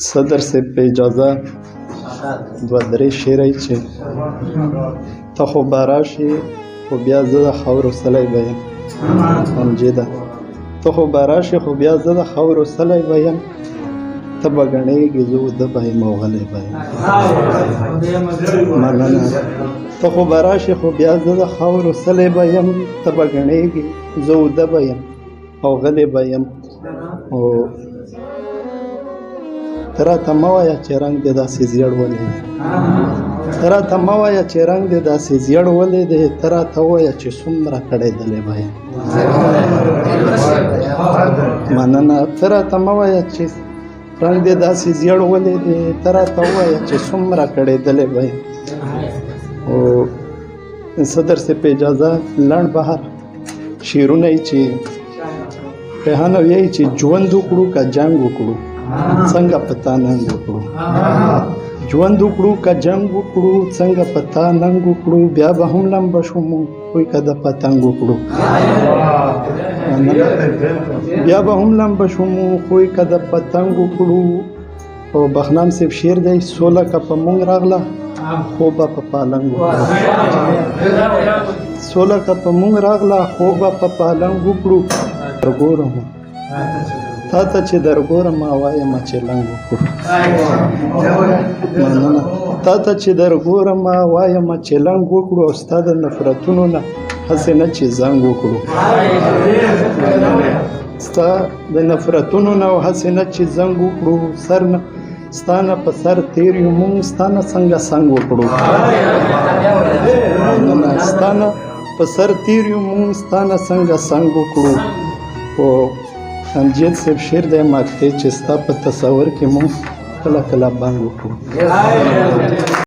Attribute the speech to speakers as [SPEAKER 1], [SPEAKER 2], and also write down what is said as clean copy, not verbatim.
[SPEAKER 1] صدر صاحب په اجازه دوه درې شعرۍ چې ته خو به راشې خو بیا زه د خاورو سلی به یم همجده ته خو به راشې خو بیا زه د خاورو سلی به یم ته به ګڼېږې زه اوده به یم او غلی به یم مننه ته خو به راشې خو بیا زه د خاورو سلی به یم ته به ګڼېږې زه اوده به یم او غلی به یم او ته راته مه وایه چې رنګ دې داسې زیړ ولې دی ته راته مه وایه چې رنګ دې داسې زیړ ولې دی ته راته ووایه چې څومره کړېدلی به یم مننه ته راته مه وایه چې رنګ دې داسې زیړ ولې دی ته راته ووایه چې څومره کړېدلی به یم او صدر صاحب په اجازه لنډ بهر شعرونه یې چې ریحانه وایي چې ژوند وکړو که جنګ وکړو څنګه پتا ننګ وکړو ژوند وکړو که جنګ وکړو څنګه پتا ننګ وکړو بیا به هم لمبه شو مونږ کوی که د پتنګ وکړو بیا به هم لمبه شو مونږ کوی که د پتنګ وکړو او بخنام صاحب شعر دی سوله که په مونږ راغله خو به په پالنګ وکړو سوله که په مونږ راغله خو به په پالنګ وکړو درګورم تا ته چې درګورم وایم چې لنګ وکړو مننه تا ته چې درګورم وایم چې لنګ وکړو او ستا د نفرتونو نه هسې نه چې زنګ وکړو ستا د نفرتونو نه او هسې نه چې زنګ وکړو سر نه ستا نه په سر تیر یو مونږ ستا نه څنګه څنګ وکړو مننه ستا نه په سر تیر یو مونږ ستا نه څنګه څنګ وکړو او امجد صاحب شعر دی ماکتی چې ستا په تصور کې مونږ کله کله بنګ وکړو